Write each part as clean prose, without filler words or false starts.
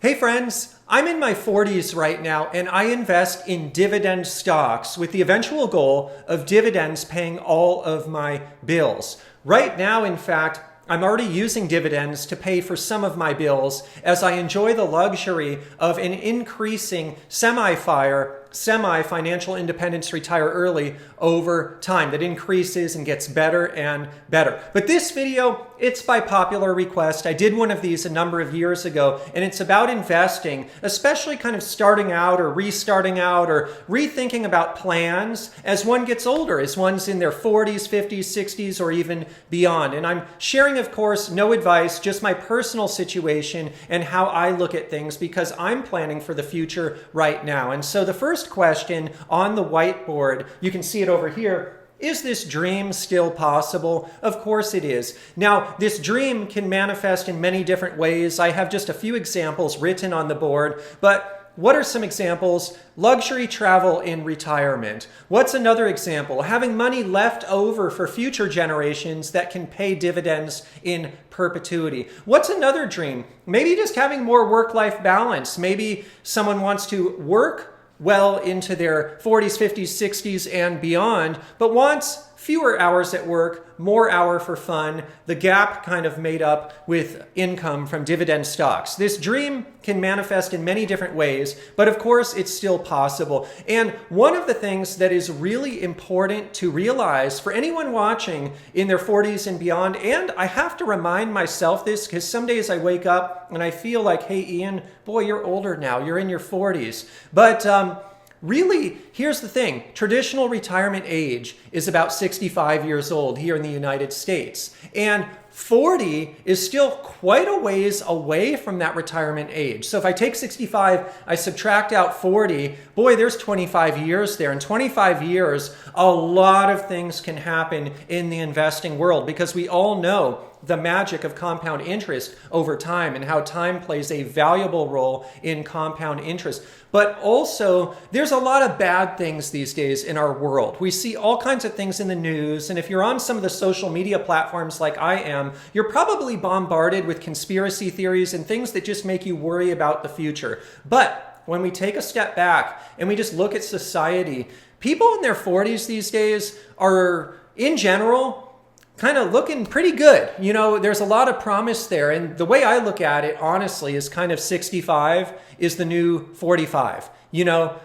Hey friends, I'm in my 40s right now and I invest in dividend stocks with the eventual goal of dividends paying all of my bills. Right now, in fact, I'm already using dividends to pay for some of my bills as I enjoy the luxury of an increasing semi-financial independence retire early over time that increases and gets better and better. But this video, it's by popular request. I did one of these a number of years ago, and it's about investing, especially kind of starting out or restarting out or rethinking about plans as one gets older, as one's in their 40s, 50s, 60s, or even beyond. And I'm sharing, of course, no advice, just my personal situation and how I look at things because I'm planning for the future right now. And so the first question on the whiteboard, you can see it over here. Is this dream still possible? Of course it is. Now, this dream can manifest in many different ways. I have just a few examples written on the board, but what are some examples? Luxury travel in retirement. What's another example? Having money left over for future generations that can pay dividends in perpetuity. What's another dream? Maybe just having more work-life balance. Maybe someone wants to work well into their 40s, 50s, 60s, and beyond, but wants fewer hours at work, more hour for fun, the gap kind of made up with income from dividend stocks. This dream can manifest in many different ways, but of course it's still possible. And one of the things that is really important to realize for anyone watching in their 40s and beyond, and I have to remind myself this because some days I wake up and I feel like, hey Ian, boy, you're older now, you're in your 40s. But really, here's the thing. Traditional retirement age is about 65 years old here in the United States. And 40 is still quite a ways away from that retirement age. So if I take 65, I subtract out 40, boy, there's 25 years there. In 25 years, a lot of things can happen in the investing world because we all know the magic of compound interest over time and how time plays a valuable role in compound interest. But also, there's a lot of bad things these days in our world. We see all kinds of things in the news, and if you're on some of the social media platforms like I am, you're probably bombarded with conspiracy theories and things that just make you worry about the future. But when we take a step back and we just look at society, people in their 40s these days are, in general, kind of looking pretty good. You know, there's a lot of promise there. And the way I look at it, honestly, is kind of 65 is the new 45. You know,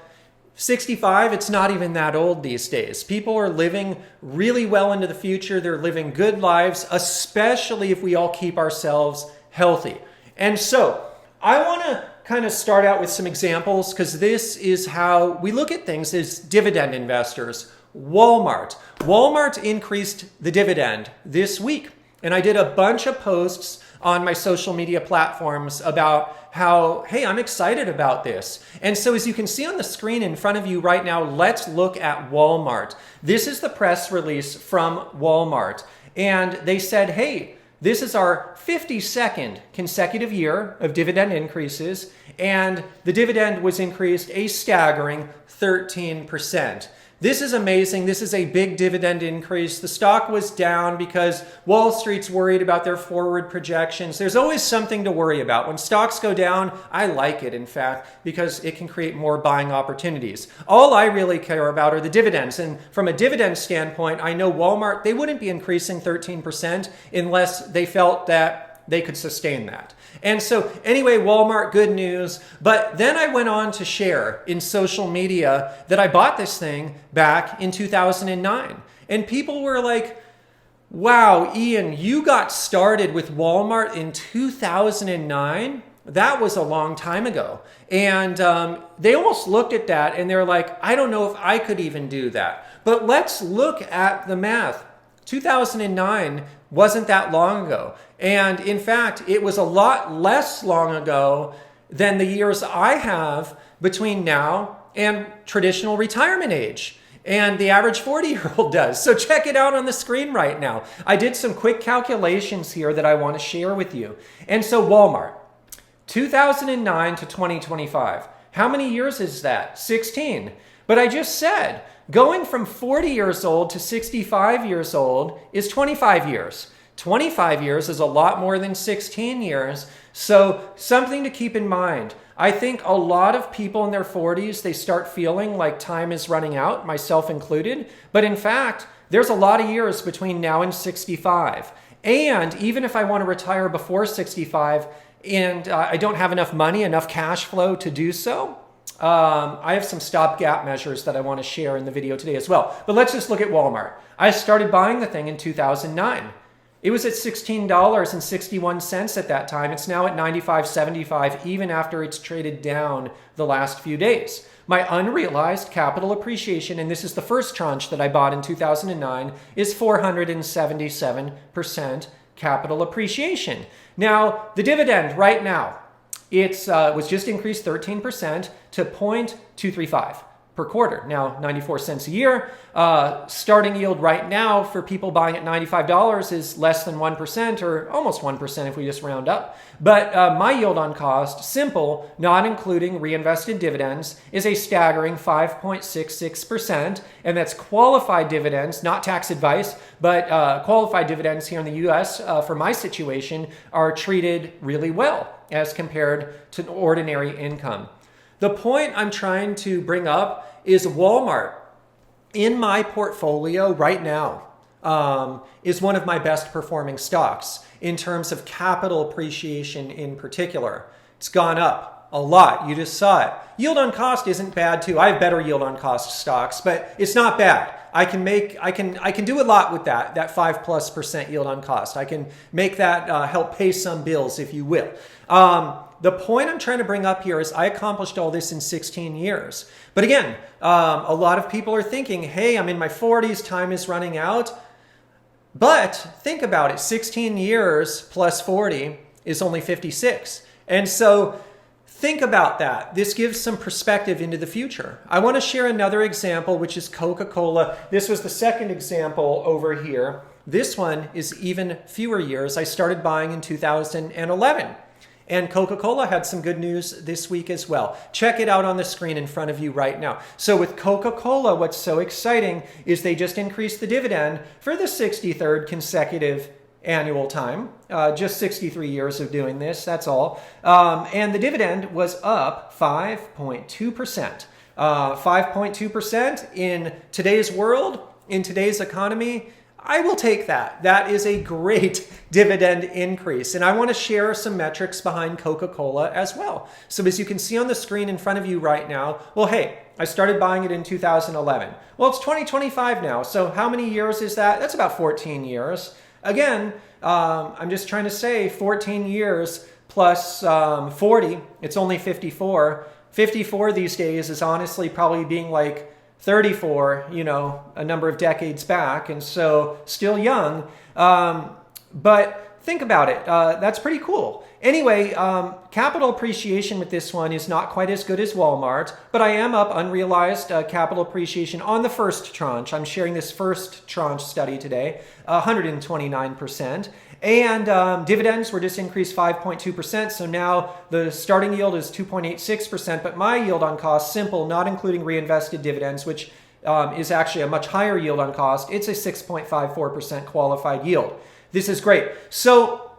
65, it's not even that old these days. People are living really well into the future. They're living good lives, especially if we all keep ourselves healthy. And so I want to kind of start out with some examples because this is how we look at things as dividend investors. Walmart. Walmart increased the dividend this week. And I did a bunch of posts on my social media platforms about how, hey, I'm excited about this. And so as you can see on the screen in front of you right now, let's look at Walmart. This is the press release from Walmart. And they said, hey, this is our 52nd consecutive year of dividend increases. And the dividend was increased a staggering 13%. This is amazing. This is a big dividend increase. The stock was down because Wall Street's worried about their forward projections. There's always something to worry about. When stocks go down, I like it, in fact, because it can create more buying opportunities. All I really care about are the dividends. And from a dividend standpoint, I know Walmart, they wouldn't be increasing 13% unless they felt that they could sustain that. And so anyway, Walmart, good news. But then I went on to share in social media that I bought this thing back in 2009. And people were like, wow, Ian, you got started with Walmart in 2009? That was a long time ago. And they almost looked at that and they're like, I don't know if I could even do that. But let's look at the math. 2009 wasn't that long ago. And in fact, it was a lot less long ago than the years I have between now and traditional retirement age. And the average 40-year-old does. So check it out on the screen right now. I did some quick calculations here that I want to share with you. And so Walmart, 2009 to 2025. How many years is that? 16. But I just said, going from 40 years old to 65 years old is 25 years. 25 years is a lot more than 16 years. So something to keep in mind. I think a lot of people in their 40s, they start feeling like time is running out, myself included. But in fact, there's a lot of years between now and 65. And even if I want to retire before 65 and I don't have enough money, enough cash flow to do so, I have some stopgap measures that I want to share in the video today as well. But let's just look at Walmart. I started buying the thing in 2009. It was at $16.61 at that time. It's now at $95.75, even after it's traded down the last few days. My unrealized capital appreciation, and this is the first tranche that I bought in 2009, is 477% capital appreciation. Now, the dividend right now, it was just increased 13% to 0.235 per quarter. Now, 94 cents a year. Starting yield right now for people buying at $95 is less than 1% or almost 1% if we just round up. But my yield on cost, simple, not including reinvested dividends, is a staggering 5.66%. And that's qualified dividends, not tax advice, but qualified dividends here in the US for my situation are treated really well as compared to ordinary income. The point I'm trying to bring up is Walmart in my portfolio right now is one of my best performing stocks in terms of capital appreciation in particular. It's gone up a lot. You just saw it. Yield on cost isn't bad too. I have better yield on cost stocks, but it's not bad. I can do a lot with that 5+% yield on cost. I can make that help pay some bills, if you will. The point I'm trying to bring up here is I accomplished all this in 16 years. But again, a lot of people are thinking, hey, I'm in my 40s, time is running out. But think about it, 16 years plus 40 is only 56. And so think about that. This gives some perspective into the future. I want to share another example, which is Coca-Cola. This was the second example over here. This one is even fewer years. I started buying in 2011. And Coca-Cola had some good news this week as well. Check it out on the screen in front of you right now. So with Coca-Cola, what's so exciting is they just increased the dividend for the 63rd consecutive annual time. Just 63 years of doing this, that's all. And the dividend was up 5.2%. 5.2% in today's world, in today's economy, I will take that. That is a great dividend increase. And I want to share some metrics behind Coca-Cola as well. So as you can see on the screen in front of you right now, well, hey, I started buying it in 2011. Well, it's 2025 now. So how many years is that? That's about 14 years. Again, I'm just trying to say 14 years plus 40, it's only 54. 54 these days is honestly probably being like 34, a number of decades back, and so still young. But think about it. That's pretty cool. Anyway, capital appreciation with this one is not quite as good as Walmart, but I am up unrealized capital appreciation on the first tranche. I'm sharing this first tranche study today, 129%. And dividends were just increased 5.2%. So now the starting yield is 2.86%, but my yield on cost, simple, not including reinvested dividends, which is actually a much higher yield on cost. It's a 6.54% qualified yield. This is great. So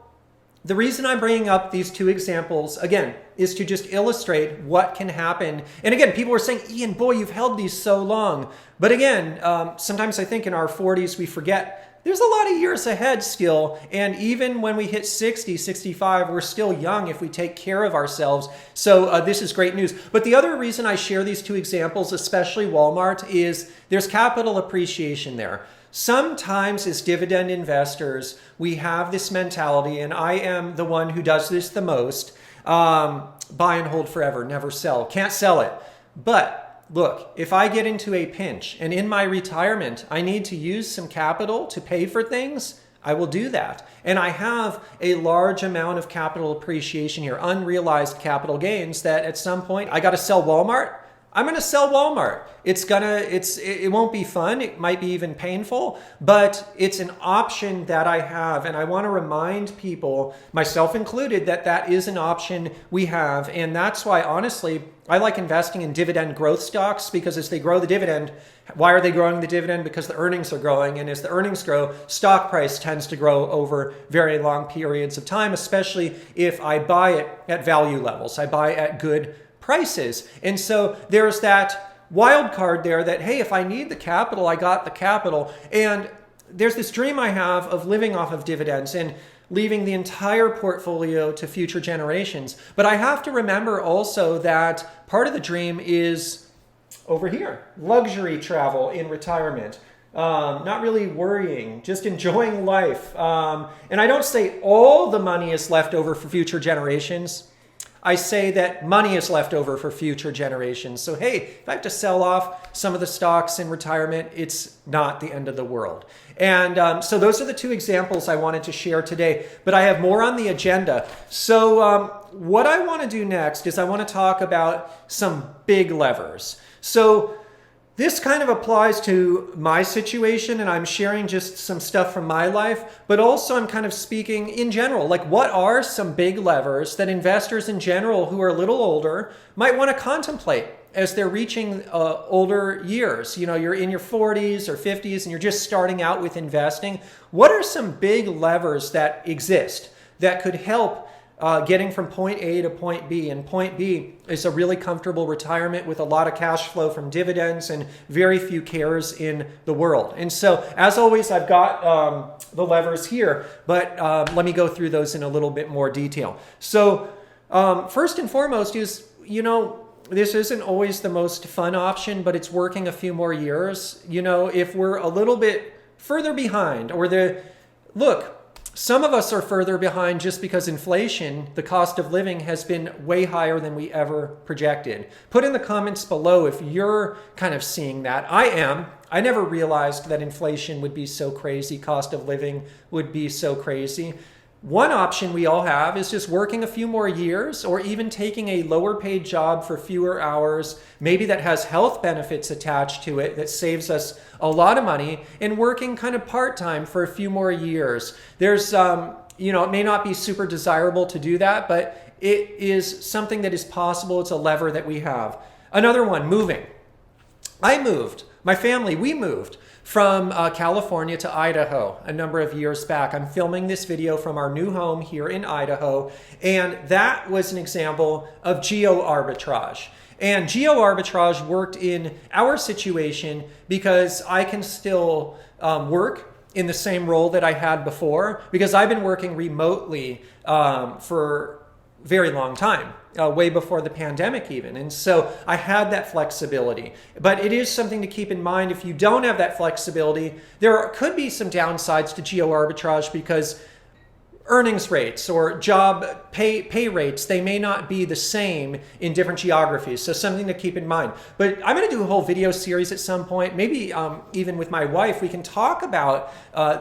the reason I'm bringing up these two examples, again, is to just illustrate what can happen. And again, people are saying, Ian, boy, you've held these so long. But again, sometimes I think in our 40s, we forget there's a lot of years ahead still. And even when we hit 60, 65, we're still young if we take care of ourselves. So this is great news. But the other reason I share these two examples, especially Walmart, is there's capital appreciation there. Sometimes as dividend investors, we have this mentality, and I am the one who does this the most, buy and hold forever, never sell. Can't sell it. But look, if I get into a pinch and in my retirement, I need to use some capital to pay for things, I will do that. And I have a large amount of capital appreciation here, unrealized capital gains that at some point I got to sell Walmart. I'm going to sell Walmart. It won't be fun. It might be even painful, but it's an option that I have. And I want to remind people, myself included, that that is an option we have. And that's why, honestly, I like investing in dividend growth stocks, because as they grow the dividend, why are they growing the dividend? Because the earnings are growing. And as the earnings grow, stock price tends to grow over very long periods of time, especially if I buy it at value levels. I buy at good prices. And so there's that wild card there that, hey, if I need the capital, I got the capital. And there's this dream I have of living off of dividends and leaving the entire portfolio to future generations. But I have to remember also that part of the dream is over here, luxury travel in retirement. Not really worrying, just enjoying life. And I don't say all the money is left over for future generations. I say that money is left over for future generations. So, hey, if I have to sell off some of the stocks in retirement, it's not the end of the world. And so those are the two examples I wanted to share today, but I have more on the agenda. So what I want to do next is I want to talk about some big levers. So this kind of applies to my situation, and I'm sharing just some stuff from my life, but also I'm kind of speaking in general, like what are some big levers that investors in general who are a little older might want to contemplate as they're reaching older years. You know, you're in your 40s or 50s and you're just starting out with investing. What are some big levers that exist that could help getting from point A to point B? And point B is a really comfortable retirement with a lot of cash flow from dividends and very few cares in the world. And so, as always, I've got the levers here, but let me go through those in a little bit more detail. So first and foremost is, you know, this isn't always the most fun option, but it's working a few more years. You know, if we're a little bit further behind, or some of us are further behind just because inflation, the cost of living, has been way higher than we ever projected. Put in the comments below if you're kind of seeing that. I am. I never realized that inflation would be so crazy, cost of living would be so crazy. One option we all have is just working a few more years, or even taking a lower paid job for fewer hours, maybe that has health benefits attached to it that saves us a lot of money, and working kind of part-time for a few more years. There's, it may not be super desirable to do that, but it is something that is possible. It's a lever that we have. Another one, moving. We moved from California to Idaho a number of years back. I'm filming this video from our new home here in Idaho, and that was an example of geo-arbitrage. And geo-arbitrage worked in our situation because I can still work in the same role that I had before, because I've been working remotely for a very long time. Way before the pandemic even. And so I had that flexibility. But it is something to keep in mind. If you don't have that flexibility, there could be some downsides to geo-arbitrage, because earnings rates or job pay rates, they may not be the same in different geographies. So something to keep in mind. But I'm going to do a whole video series at some point, maybe even with my wife. We can talk about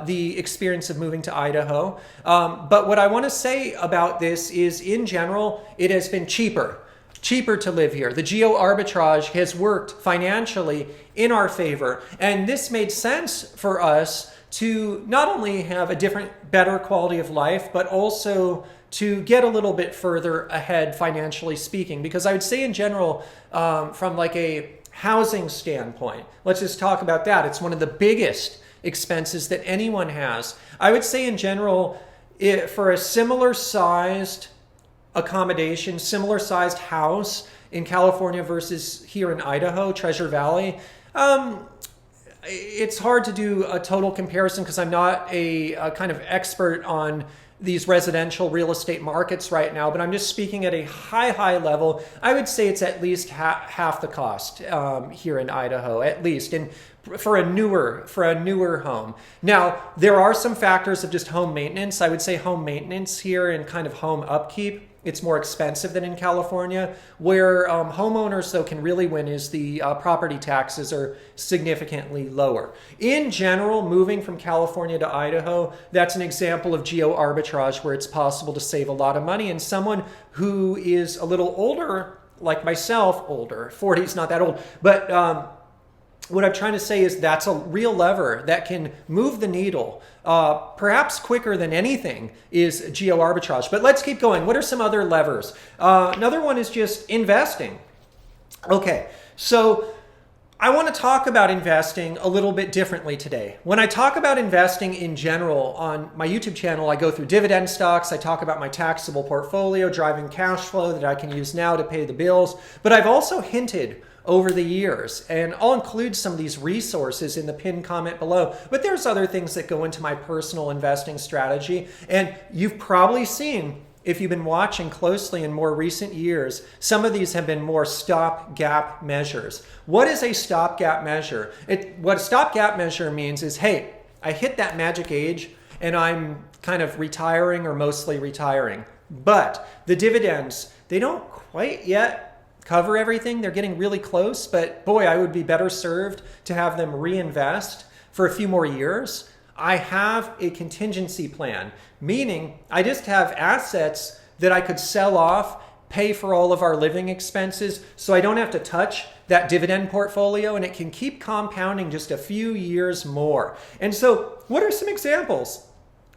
the experience of moving to Idaho. But what I want to say about this is, in general, it has been cheaper to live here. The geo-arbitrage has worked financially in our favor. And this made sense for us to not only have a better quality of life, but also to get a little bit further ahead financially speaking. Because I would say in general, from like a housing standpoint, let's just talk about that. It's one of the biggest expenses that anyone has. I would say in general, for a similar sized accommodation, similar sized house in California versus here in Idaho, Treasure Valley, it's hard to do a total comparison because I'm not a kind of expert on these residential real estate markets right now, but I'm just speaking at a high level. I would say it's at least half the cost here in Idaho, at least, and for a newer home. Now, there are some factors of just home maintenance. I would say home maintenance here and kind of home upkeep, it's more expensive than in California. Where homeowners, though, can really win is the property taxes are significantly lower. In general, moving from California to Idaho, that's an example of geo-arbitrage where it's possible to save a lot of money. And someone who is a little older like myself, older, 40 is not that old, but what I'm trying to say is that's a real lever that can move the needle. Perhaps quicker than anything is geo-arbitrage. But let's keep going. What are some other levers? Another one is just investing. Okay, so I want to talk about investing a little bit differently today. When I talk about investing in general on my YouTube channel, I go through dividend stocks. I talk about my taxable portfolio, driving cash flow that I can use now to pay the bills. But I've also hinted over the years, and I'll include some of these resources in the pinned comment below, but there's other things that go into my personal investing strategy. And you've probably seen, if you've been watching closely in more recent years, some of these have been more stopgap measures. What is a stopgap measure? What a stopgap measure means is, hey, I hit that magic age and I'm kind of retiring or mostly retiring. But the dividends, they don't quite yet cover everything. They're getting really close, but boy, I would be better served to have them reinvest for a few more years. I have a contingency plan, meaning I just have assets that I could sell off, pay for all of our living expenses, so I don't have to touch that dividend portfolio, and it can keep compounding just a few years more. And so what are some examples?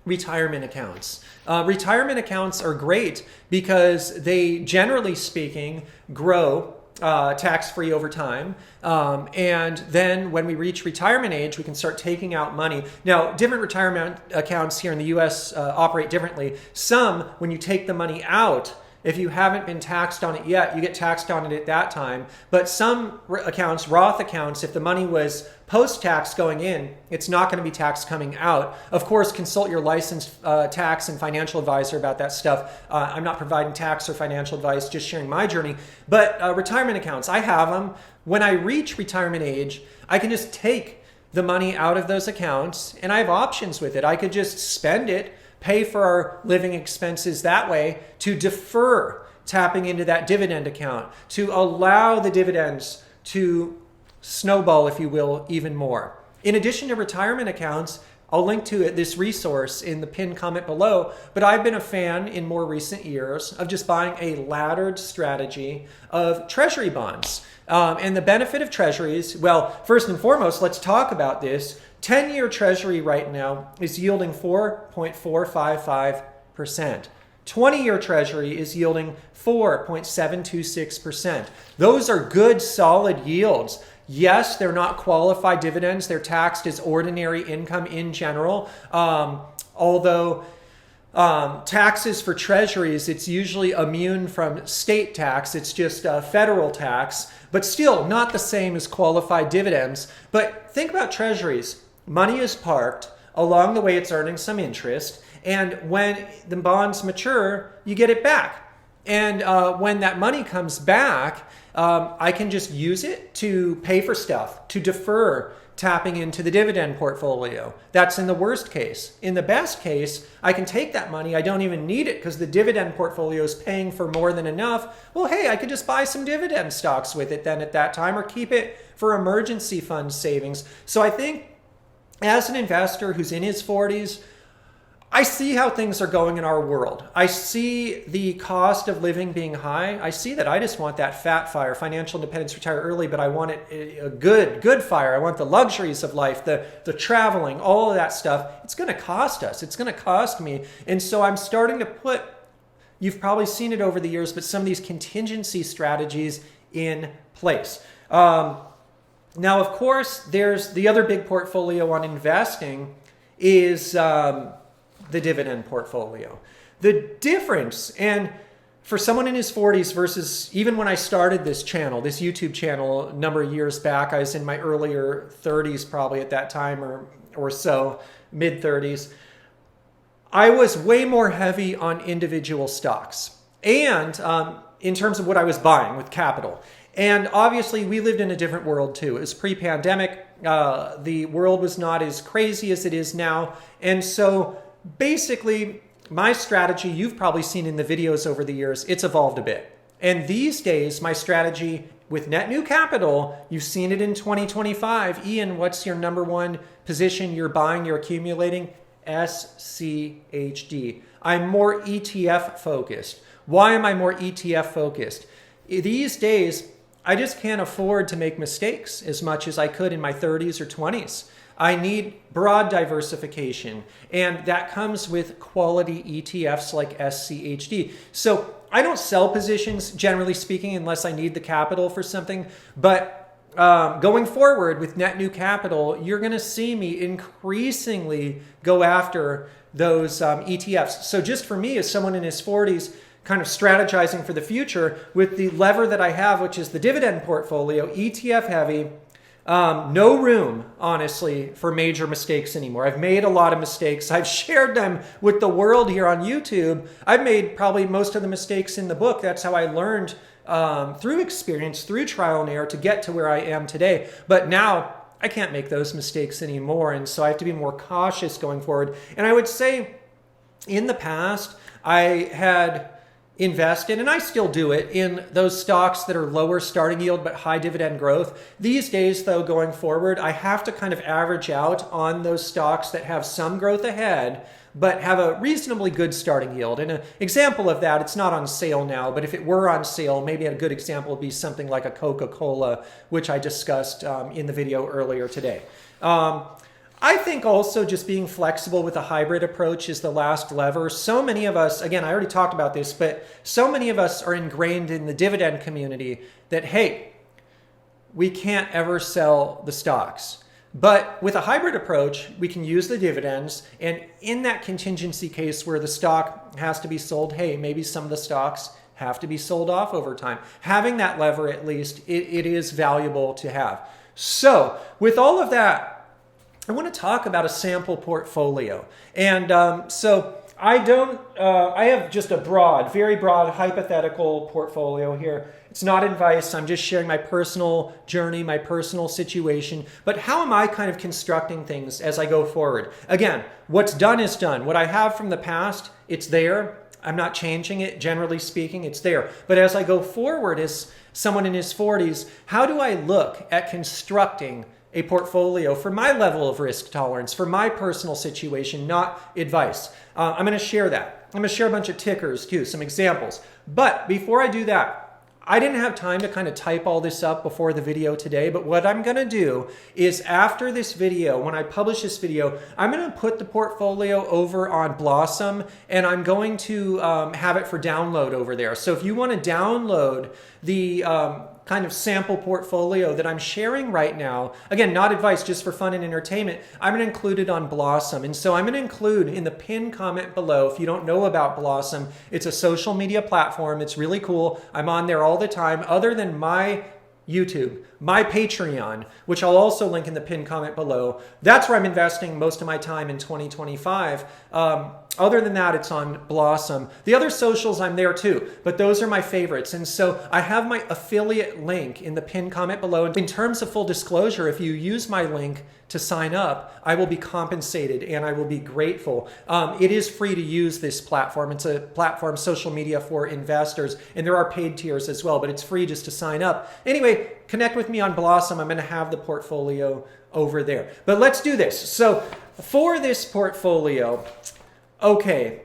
Retirement accounts. Retirement accounts are great because they, generally speaking, grow tax-free over time. And then when we reach retirement age, we can start taking out money. Now, different retirement accounts here in the US operate differently. Some, when you take the money out, if you haven't been taxed on it yet, you get taxed on it at that time. But some accounts, Roth accounts, if the money was post-tax going in, it's not going to be taxed coming out. Of course, consult your licensed tax and financial advisor about that stuff. I'm not providing tax or financial advice, just sharing my journey. But retirement accounts, I have them. When I reach retirement age, I can just take the money out of those accounts, and I have options with it. I could just spend it, pay for our living expenses that way, to defer tapping into that dividend account, to allow the dividends to snowball, if you will, even more. In addition to retirement accounts, I'll link to this resource in the pinned comment below, but I've been a fan in more recent years of just buying a laddered strategy of Treasury bonds. And the benefit of Treasuries, well, first and foremost, let's talk about this. 10-year Treasury right now is yielding 4.455%. 20-year Treasury is yielding 4.726%. Those are good, solid yields. Yes, they're not qualified dividends. They're taxed as ordinary income in general. Although taxes for Treasuries, it's usually immune from state tax. It's just federal tax, but still not the same as qualified dividends. But think about Treasuries. Money is parked. Along the way, it's earning some interest. And when the bonds mature, you get it back. And when that money comes back, I can just use it to pay for stuff, to defer tapping into the dividend portfolio. That's in the worst case. In the best case, I can take that money. I don't even need it because the dividend portfolio is paying for more than enough. Well, hey, I could just buy some dividend stocks with it then at that time, or keep it for emergency fund savings. So I think as an investor who's in his 40s, I see how things are going in our world. I see the cost of living being high. I see that I just want that fat fire, financial independence, retire early, but I want it a good fire. I want the luxuries of life, the traveling, all of that stuff. It's going to cost us. It's going to cost me. And so I'm starting to put, you've probably seen it over the years, but some of these contingency strategies in place. Now, of course, there's the other big portfolio on investing is the dividend portfolio. The difference, and for someone in his 40s versus even when I started this channel, this YouTube channel a number of years back, I was in my earlier 30s probably at that time or so, mid 30s. I was way more heavy on individual stocks and in terms of what I was buying with capital. And obviously we lived in a different world too. It was pre-pandemic. The world was not as crazy as it is now. And so basically my strategy, you've probably seen in the videos over the years, it's evolved a bit. And these days, my strategy with net new capital, you've seen it in 2025. Ian, what's your number one position you're buying, you're accumulating? SCHD. I'm more ETF focused. Why am I more ETF focused? these days, I just can't afford to make mistakes as much as I could in my 30s or 20s. I need broad diversification, and that comes with quality ETFs like SCHD. So I don't sell positions, generally speaking, unless I need the capital for something. But going forward with net new capital, you're going to see me increasingly go after those ETFs. So just for me, as someone in his 40s, kind of strategizing for the future with the lever that I have, which is the dividend portfolio, ETF heavy, no room, honestly, for major mistakes anymore. I've made a lot of mistakes. I've shared them with the world here on YouTube. I've made probably most of the mistakes in the book. That's how I learned through experience, through trial and error to get to where I am today. But now I can't make those mistakes anymore. And so I have to be more cautious going forward. And I would say in the past, I had invested, and I still do it, in those stocks that are lower starting yield but high dividend growth. These days, though, going forward, I have to kind of average out on those stocks that have some growth ahead but have a reasonably good starting yield. And an example of that, it's not on sale now, but if it were on sale, maybe a good example would be something like a COCA-COLA, which I discussed in the video earlier today. I think also just being flexible with a hybrid approach is the last lever. So many of us, again, I already talked about this, but so many of us are ingrained in the dividend community that, hey, we can't ever sell the stocks. But with a hybrid approach, we can use the dividends. And in that contingency case where the stock has to be sold, hey, maybe some of the stocks have to be sold off over time. Having that lever, at least, it is valuable to have. So with all of that, I want to talk about a sample portfolio. And so I have just a broad, very broad hypothetical portfolio here. It's not advice. I'm just sharing my personal journey, my personal situation. But how am I kind of constructing things as I go forward? Again, what's done is done. What I have from the past, it's there. I'm not changing it. Generally speaking, it's there. But as I go forward as someone in his 40s, how do I look at constructing a portfolio for my level of risk tolerance, for my personal situation, not advice? I'm going to share that. I'm going to share a bunch of tickers too, some examples. But before I do that, I didn't have time to kind of type all this up before the video today, but what I'm going to do is after this video, when I publish this video, I'm going to put the portfolio over on Blossom, and I'm going to have it for download over there. So if you want to download the kind of sample portfolio that I'm sharing right now, again, not advice, just for fun and entertainment, I'm going to include it on Blossom. And so I'm going to include in the pinned comment below, if you don't know about Blossom, it's a social media platform. It's really cool. I'm on there all the time, other than my YouTube, my Patreon, which I'll also link in the pinned comment below. That's where I'm investing most of my time in 2025. Other than that, it's on Blossom. The other socials, I'm there too, but those are my favorites. And so I have my affiliate link in the pinned comment below. And in terms of full disclosure, if you use my link to sign up, I will be compensated and I will be grateful. It is free to use this platform. It's a platform, social media for investors, and there are paid tiers as well, but it's free just to sign up. Anyway, connect with me on Blossom. I'm going to have the portfolio over there. But let's do this. So for this portfolio, okay,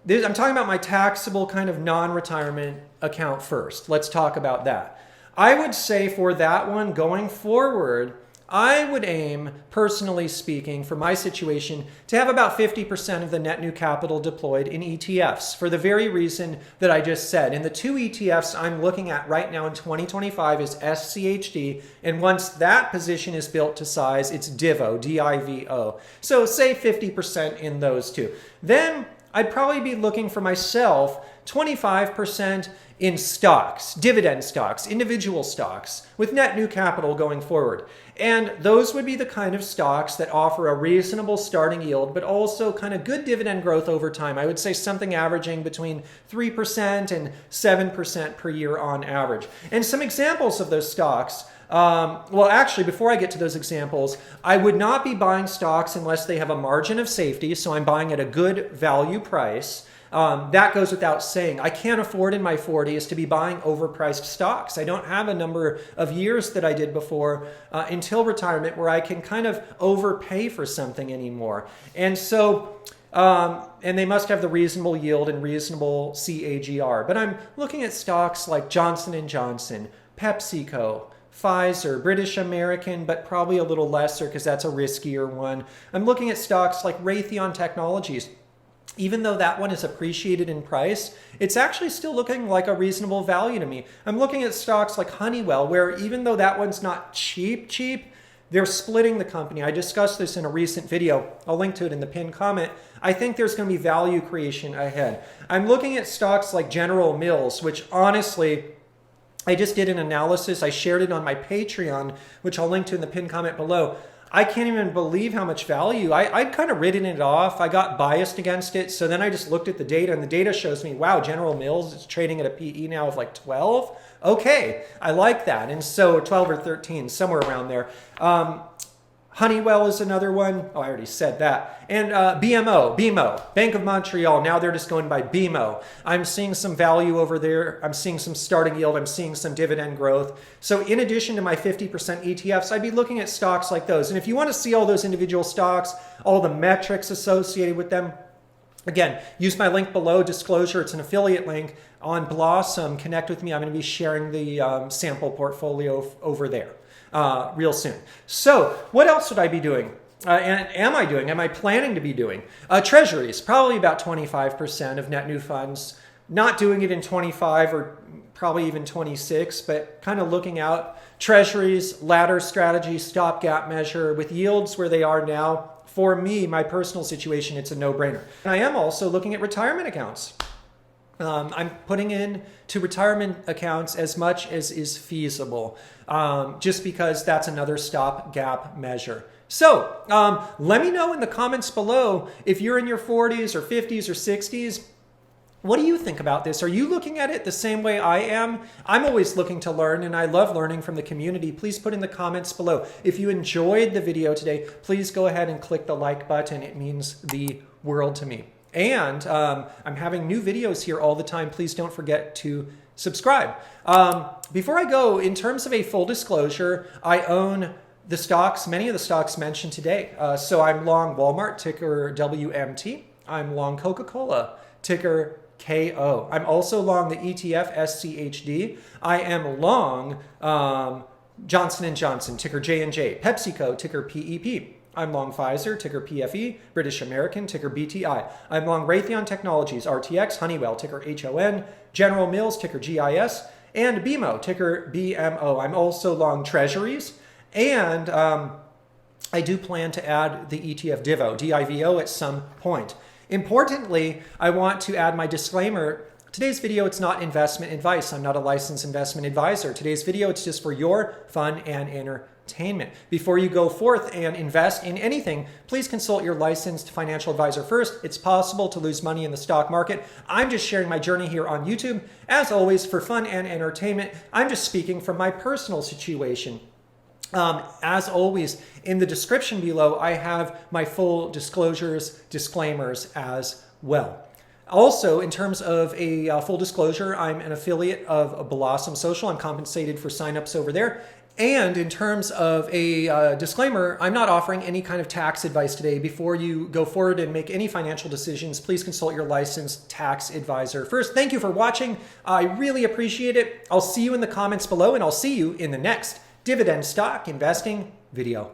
I'm talking about my taxable kind of non-retirement account first. Let's talk about that. I would say for that one, going forward, I would aim, personally speaking, for my situation, to have about 50% of the net new capital deployed in ETFs for the very reason that I just said. And the two ETFs I'm looking at right now in 2025 is SCHD, and once that position is built to size, it's DIVO, D-I-V-O. So say 50% in those two. Then I'd probably be looking for myself 25% in stocks, dividend stocks, individual stocks, with net new capital going forward. And those would be the kind of stocks that offer a reasonable starting yield, but also kind of good dividend growth over time. I would say something averaging between 3% and 7% per year on average. And some examples of those stocks, well, actually, before I get to those examples, I would not be buying stocks unless they have a margin of safety, so I'm buying at a good value price. That goes without saying. I can't afford in my 40s to be buying overpriced stocks. I don't have a number of years that I did before until retirement where I can kind of overpay for something anymore. And so And they must have the reasonable yield and reasonable CAGR. But I'm looking at stocks like Johnson & Johnson, PepsiCo, Pfizer, British American, but probably a little lesser because that's a riskier one. I'm looking at stocks like Raytheon Technologies. Even though that one is appreciated in price, it's actually still looking like a reasonable value to me. I'm looking at stocks like Honeywell, where even though that one's not cheap, they're splitting the company. I discussed this in a recent video. I'll link to it in the pinned comment. I think there's going to be value creation ahead. I'm looking at stocks like General Mills, which honestly, I just did an analysis. I shared it on my Patreon, which I'll link to in the pinned comment below. I can't even believe how much value. I'd kind of written it off. I got biased against it. So then I just looked at the data, and the data shows me, wow, General Mills is trading at a PE now of like 12. Okay, I like that. And so 12 or 13, somewhere around there. Honeywell is another one. Oh, I already said that. And BMO, Bank of Montreal. Now they're just going by BMO. I'm seeing some value over there. I'm seeing some starting yield. I'm seeing some dividend growth. So in addition to my 50% ETFs, I'd be looking at stocks like those. And if you want to see all those individual stocks, all the metrics associated with them, again, use my link below, disclosure. It's an affiliate link on Blossom. Connect with me. I'm going to be sharing the sample portfolio over there real soon. So what else would I be doing? And am I planning to be doing? Treasuries, probably about 25% of net new funds. Not doing it in 25 or probably even 26, but kind of looking out. Treasuries, ladder strategy, stopgap measure with yields where they are now. For me, my personal situation, it's a no-brainer. And I am also looking at retirement accounts. I'm putting in to retirement accounts as much as is feasible, just because that's another stopgap measure. So let me know in the comments below if you're in your 40s or 50s or 60s. What do you think about this? Are you looking at it the same way I am? I'm always looking to learn, and I love learning from the community. Please put in the comments below. If you enjoyed the video today, please go ahead and click the like button. It means the world to me. And I'm having new videos here all the time. Please don't forget to subscribe. Before I go, in terms of a full disclosure, I own the stocks, many of the stocks mentioned today. So I'm long Wal-Mart, ticker WMT. I'm long Coca-Cola, ticker KO. I'm also long the ETF SCHD. I am long Johnson & Johnson, ticker J&J. PepsiCo, ticker PEP. I'm long Pfizer, ticker PFE, British American, ticker BTI. I'm long Raytheon Technologies, RTX, Honeywell, ticker HON, General Mills, ticker GIS, and BMO, ticker BMO. I'm also long Treasuries, and I do plan to add the ETF DIVO, DIVO, at some point. Importantly, I want to add my disclaimer. Today's video, it's not investment advice. I'm not a licensed investment advisor. Today's video, it's just for your fun and entertainment. Before you go forth and invest in anything, please consult your licensed financial advisor first. It's possible to lose money in the stock market. I'm just sharing my journey here on YouTube. As always, for fun and entertainment, I'm just speaking from my personal situation. As always, in the description below, I have my full disclosures, disclaimers as well. Also, in terms of a full disclosure, I'm an affiliate of Blossom Social. I'm compensated for signups over there. And in terms of a disclaimer, I'm not offering any kind of tax advice today. Before you go forward and make any financial decisions, please consult your licensed tax advisor first. Thank you for watching. I really appreciate it. I'll see you in the comments below, and I'll see you in the next Dividend Stock Investing video.